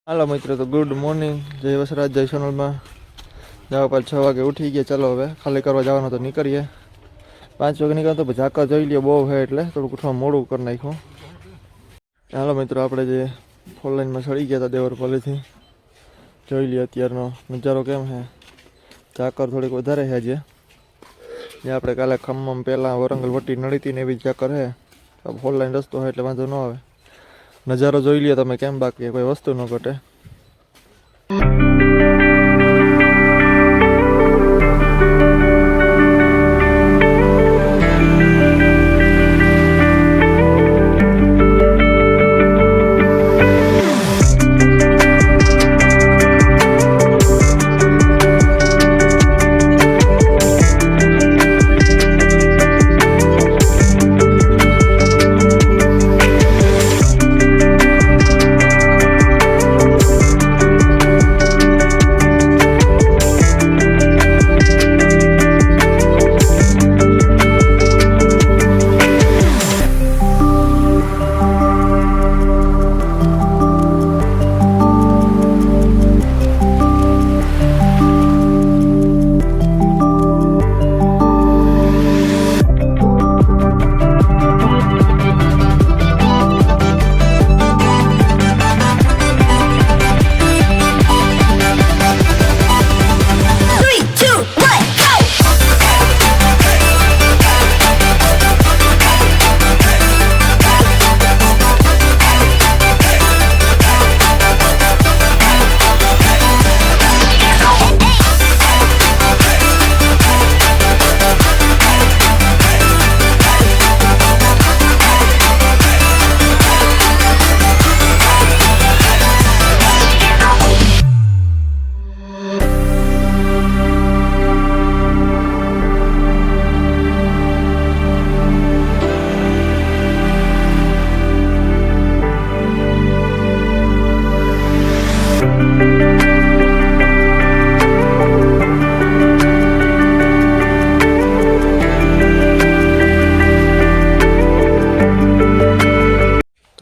હાલો મિત્રો, તો good morning. જય વસરાજ, જય સોનલમાં. જવા પર 6 વાગે ઉઠી ગયા. ચાલો હવે ખાલી કરવા જવાનું તો નીકળીએ. 5 વાગે નીકળતો પછી ઝાકર જોઈ લઈએ, બહુ હે એટલે થોડુંક ઉઠવા મોડું કરી નાખ્યું. હાલો મિત્રો, આપણે જે ફોર લાઈનમાં ચડી ગયા હતા દેવરપલ્લીથી, જોઈ લઈએ અત્યારનો નજારો કેમ છે. ઝાકર થોડીક વધારે છે આજે. જે આપણે કાલે ખમ્મમ પહેલાં વરંગલ વટી નડી હતી ને એવી ઝાકર છે. ફોર લાઈન રસ્તો હોય એટલે વાંધો ન આવે. નજારો જોઈ લ્યો તમે કેમ, બાકી કોઈ વસ્તુ ન ઘટે.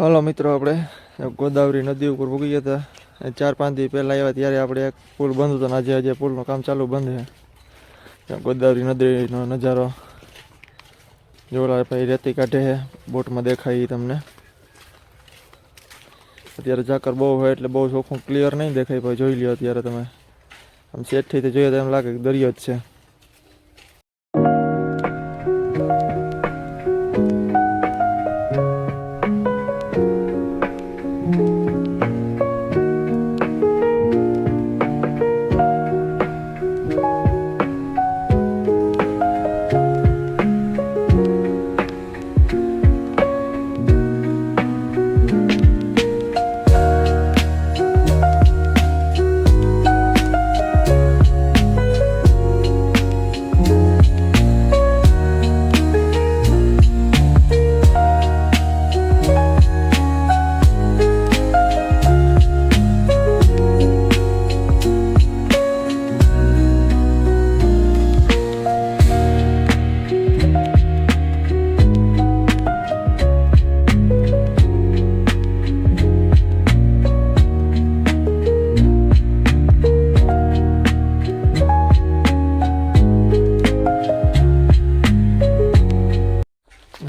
હાલો મિત્રો, આપણે ગોદાવરી નદી ઉપર પૂગી ગયા હતા. 4-5 દી પહેલાં આવ્યા ત્યારે આપણે એક પુલ બંધ હતો, ને આજે પુલનું કામ ચાલુ બંધ છે. ગોદાવરી નદીનો નજારો જોલા ભાઈ રેતી કાઢે છે, બોટમાં દેખાય તમને. અત્યારે ઝાકર બહુ હોય એટલે બહુ ચોખ્ખું ક્લિયર નહીં દેખાય, ભાઈ જોઈ લ્યો અત્યારે તમે. આમ સેટથી જોઈએ તો એમ લાગે કે દરિયો જ છે.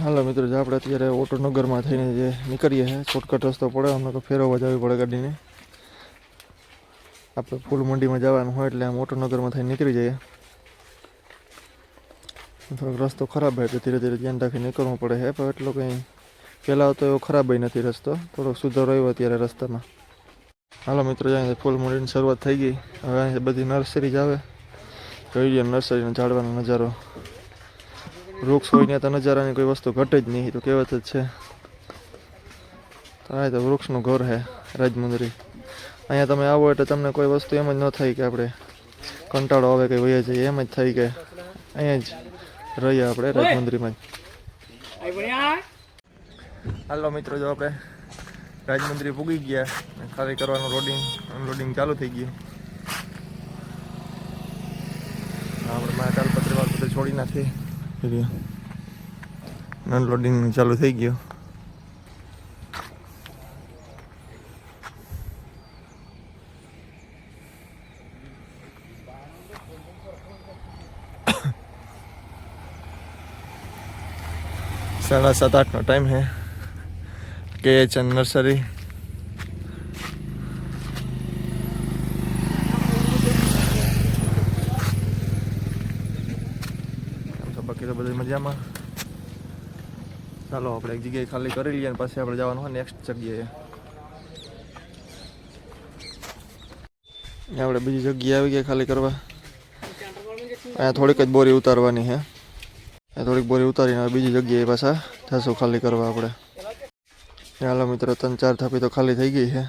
હાલો મિત્રો, આપણે અત્યારે ઓટોનગરમાં થઈને જે નીકળીએ છીએ, શોર્ટકટ રસ્તો પડે, અમને તો ફેરવવા જવી પડે ગાડીને. આપણે ફૂલ મંડીમાં જવાનું હોય એટલે આમ ઓટોનગરમાં થઈને નીકળી જઈએ. થોડોક રસ્તો ખરાબ હોય એટલે ધીરે ધીરે ધ્યાન રાખીને નીકળવું પડે છે, પણ એટલો કંઈ પહેલાં તો એવો ખરાબ નથી રસ્તો, થોડોક સુધારો આવ્યો અત્યારે રસ્તામાં. હાલો મિત્રો, જાય ફૂલ મંડીની શરૂઆત થઈ ગઈ. હવે અહીં બધી નર્સરી જ આવે, જોઈ લઈએ નર્સરીનો ઝાડવાનો નજારો. વૃક્ષ હોય ને તો નજારાની કોઈ વસ્તુ ઘટે જ નહીં, તો કહેવત જ છે. તો આ તો વૃક્ષનું ઘર છે રાજમંદરી. અહીંયા તમે આવો એટલે તમને કોઈ વસ્તુ એમ જ ન થાય કે આપણે કંટાળો આવે કે વહી જઈએ, એમ જ થાય કે અહીંયા જ રહીએ આપણે રાજમંદરીમાં જ. હાલો મિત્રો, જો આપણે રાજમંદરી પૂગી ગયા, ખાલી કરવાનું અનલોડિંગ ચાલુ થઈ ગયું. આપણે મારા તાલપત્રી વાળ બધે છોડી નાખી, અનલોડિંગ ચાલુ થઈ ગયું. 7:30 टाइम है KHN नर्सरी। बाकी तो बधी मजा में। चलो आप एक जगह खाली कर लीए पास आप जवान हो नेक्स्ट जगह आप बीजी जगह आई गई खाली करवा। अँ थोड़ीक ज बोरी उतारवानी है। थोड़ीक बोरी उतारी बीजी जगह पासा जसू खाली करवा अपने। हालो मित्रों 3-4 थापी तो खाली थी गई है।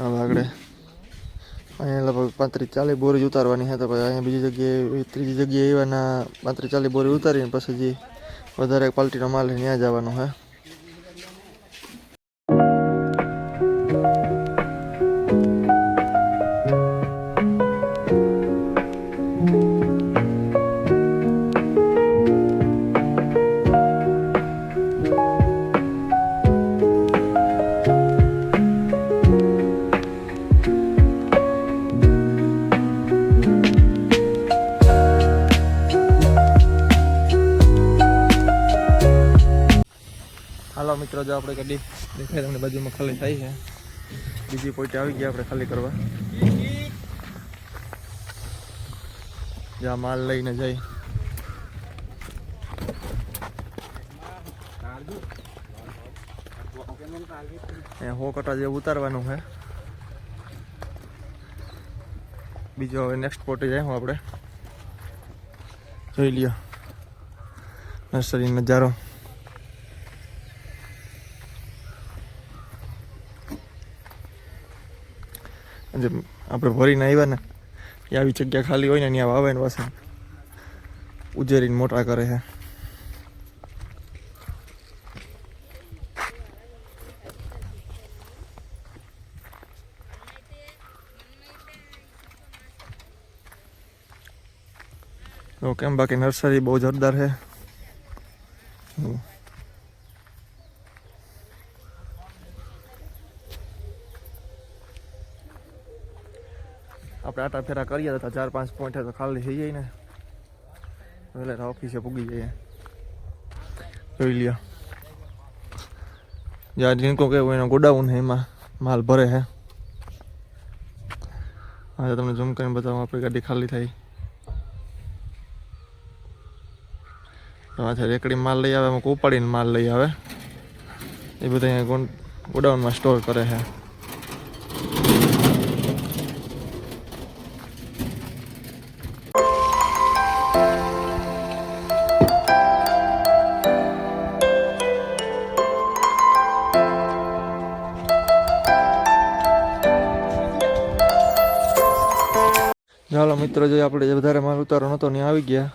अब आगे अँ लगभग 35-40 बोरी उतारवानी है। तो अँ बीजी जगह तीजी जगह एवं 35-40 बोरी उतारी पछी वधारे क्वालिटी माल है ત્યાં જવાનો है। हालो मित्रों जो अपने गाड़ी देखाय तमने बाजू में खाली थी है। बीजी पोइंट आ गई अपने खाली करवा। जहाँ माल लईने जाए 100 कट्टा जो उतारवानुं है। बीजो हवे नेक्स्ट पोटे जाए हूँ अपने जोई लियो नर्सरी नजारो। આપણે ભરીને આવ્યા ને એ આવી જગ્યા ખાલી હોય ને ત્યાં વાવે ને પાછા ઉજેરીને મોટા કરે છે। તો કેમ બાકી નર્સરી બહુ જોરદાર છે। આપણે આટા ફેરા કરીએ તો 4-5 પોઈન્ટ તો ખાલી થઈ જાય ને એટલે ઓફિસે પૂગી જઈએ। જોઈ લ્યો જ્યાં જીनको કેવું એનો ગોડાઉન છે એમાં માલ ભરે છે। હા તમને ઝૂમ કરીને બતાવું આપણી ગાડી ખાલી થઈ તો આ રેકડી માલ લઈ આવે અમુક ઉપાડીને માલ લઈ આવે એ બધા અહીંયા ગોડાઉનમાં સ્ટોર કરે છે। ચાલો મિત્રો જો આપણે વધારે માલ ઉતારો નહોતો ત્યાં આવી ગયા।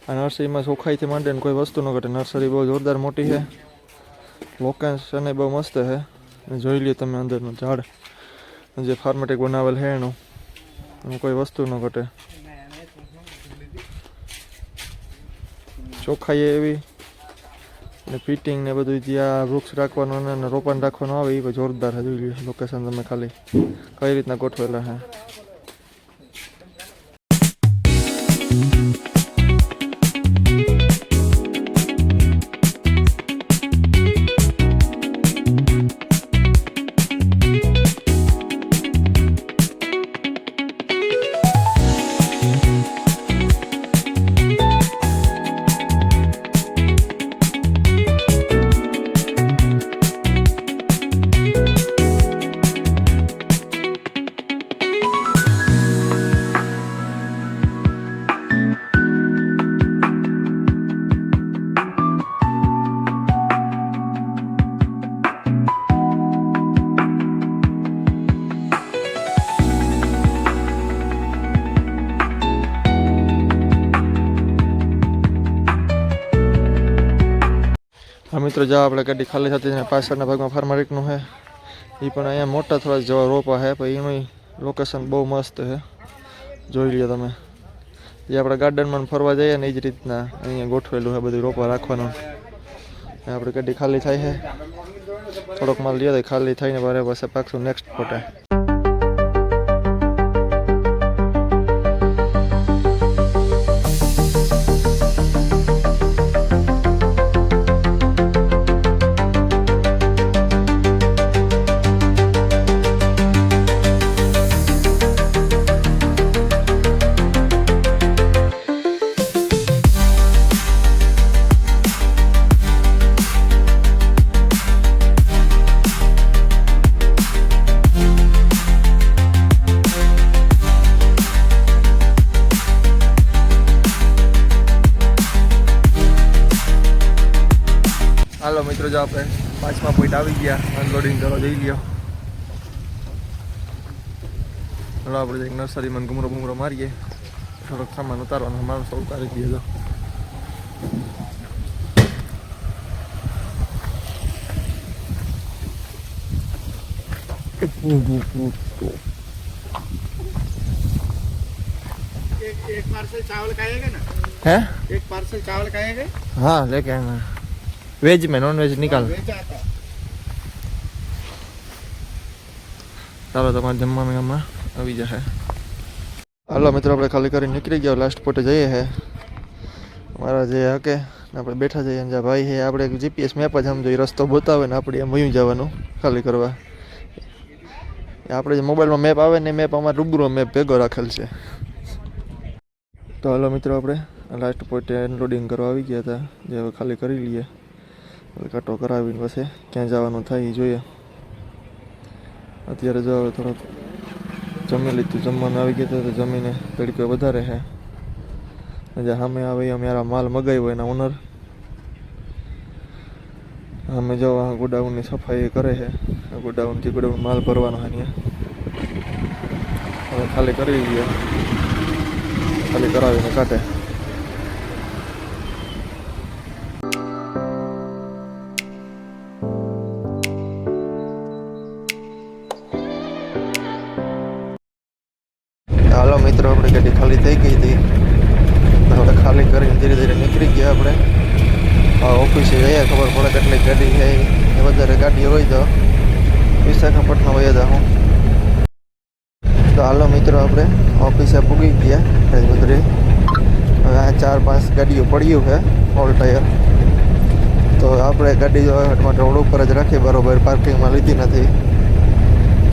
આ નર્સરીમાં ચોખ્ખાઈથી માંડીને કોઈ વસ્તુ ન ઘટે। નર્સરી બહુ જોરદાર મોટી છે। લોકેશન બહુ મસ્ત છે। જોઈ લ્યો તમે અંદરનું ઝાડ જે ફાર્મેટિક બનાવેલ છે એનું કોઈ વસ્તુ ન ઘટે। ચોખ્ખાઈ એવી ને ફિટિંગ ને બધું જ્યાં વૃક્ષ રાખવાનું અને રોપણ રાખવાનું આવે એ જોરદાર છે। જોઈ લ્યો લોકેશન તમે ખાલી કઈ રીતના ગોઠવેલા છે। हाँ मित्रों जो आप गाड़ी खाली थी पाछळना भाग में फार्मारिकनु है ये अँ मोटा थोड़ा जवा रोपा है पर एनु लोकेशन बहुत मस्त है। जोई लो तमे जे आप गार्डन में फरवा जाइए ने ज रीतना अँ गोठवेलू है बधु रोपा राखवानुं। आप गाड़ी खाली थी है थोड़ोक माल लिया खाली थी बारे पास पाकशुं नेक्स्ट फोटे। મિત્રો જો આપણે 5મા પોઈન્ટ આવી ગયા, અનલોડિંગ કરવા જઈ લ્યો. ચાલો આપણે એક નર્સરીમાં ઘૂમરો બૂમરો મારીએ, થોડોક સામાન ઉતારવાનો. માણસો ઉતારી દઈએ તો एक पार्सल चावल खाएगा ना? है एक पार्सल चावल खाएगा? हाँ लेके आना. वेज में नॉन वेज निकाल. वेज आता. ચાલો તમારે જમવાનું ગામમાં આવી જશે. હાલો મિત્રો આપણે ખાલી કરીને નીકળી ગયા, લાસ્ટ પોતે જઈએ છે અમારા જે હકે આપણે બેઠા જઈએ. જ્યાં ભાઈ છે આપણે જીપીએસ મેપ જ સમજો એ રસ્તો બતાવે ને આપણે એમ વયું જવાનું ખાલી કરવા. આપણે જે મોબાઈલમાં મેપ આવે ને મેપ અમારે રૂબરૂ મેપ ભેગો રાખેલ છે. તો હાલો મિત્રો આપણે લાસ્ટ પોઈન્ટ અનલોડિંગ કરવા આવી ગયા હતા, જે હવે ખાલી કરી લઈએ. કાંટો કરાવીને પછી ક્યાં જવાનું થાય એ જોઈએ. અત્યારે જો હવે થોડોક જમી લીધું, જમવાનું આવી ગયા તો જમીને તડકો વધારે છે. જે સામે આવે અમે યાર માલ મગાવ્યો એના ઓનર અમે જો ગોડાઉનની સફાઈ કરે છે. ગોડાઉનથી ગોડાઉન માલ ભરવાનો છે. હવે ખાલી કરી ગયા, ખાલી કરાવીને કાઢે. હાલો મિત્રો આપણે ગાડી ખાલી થઈ ગઈ હતી, હવે ખાલી કરીને ધીરે ધીરે નીકળી ગયા. આપણે ઓફિસે જઈએ, ખબર પડે કેટલી ગાડી છે. એ વધારે ગાડી હોય તો વિશાખાપટ્ટનમ વયા જાઉં. તો હાલો મિત્રો આપણે ઓફિસે પૂગી ગયા રાજમંદિરે. હવે આ 4-5 ગાડીઓ પડ્યું છે ઓલ ટાયર. તો આપણે ગાડી માટે રોડ ઉપર જ રાખી, બરોબર પાર્કિંગમાં લીધી નથી.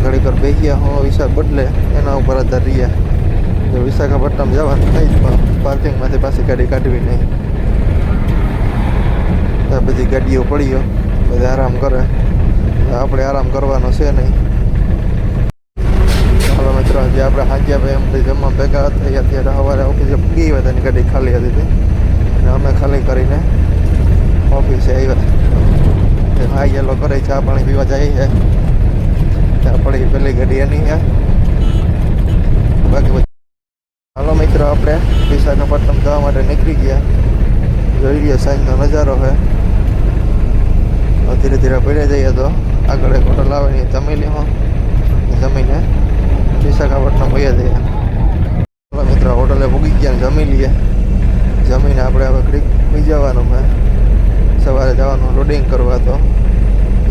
ઘડી કર બેસીયા હું વિશાળ બદલે એના ઉપર આધાર રહ્યા. જો વિશાખાપટ્ટનમ જવાનું નહીં જ પણ પાર્કિંગમાંથી પાછી ગાડી કાઢવી નહીં. તો બધી ગાડીઓ પડીઓ, બધા આરામ કરે, આપણે આરામ કરવાનો છે નહીં. હાલો મિત્રો જે આપણે હાજ્યા ભાઈ એમ જમવા ભેગા હતા, અત્યારે સવારે ઓફિસે પૂગી આવ્યા હતા, એની ગાડી ખાલી હતી અને અમે ખાલી કરીને ઓફિસે આવ્યા. હા એ લોકો કરે ચા પાણી પીવા જાય છે. ત્યાં પડી પેલી ગાડી એની છે. બાકી હાલો મિત્રો આપણે વિશાખાપટ્ટનમ જવા માટે નીકળી ગયા. જોઈ લઈએ સાંજનો નજારો છે. ધીરે ધીરે પડે જઈએ તો આગળ એક હોટલ આવે ને જમીલીમાં જમીને વિશાખાપટ્ટનમ વયા જઈએ. હાલો મિત્રો હોટલે પૂગી ગયા, જમી લઈએ. જમીને આપણે હવે ક્રિક પી જવાનું છે. સવારે જવાનું લોડિંગ કરવા. તો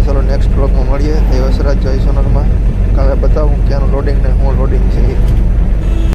ચલો નેક્સ્ટ બ્લોગમાં મળીએ. એ વસરાજ જોઈ સોનલમાં કાલે બતાવું ક્યાંનું લોડિંગ ને હું લોડિંગ છે.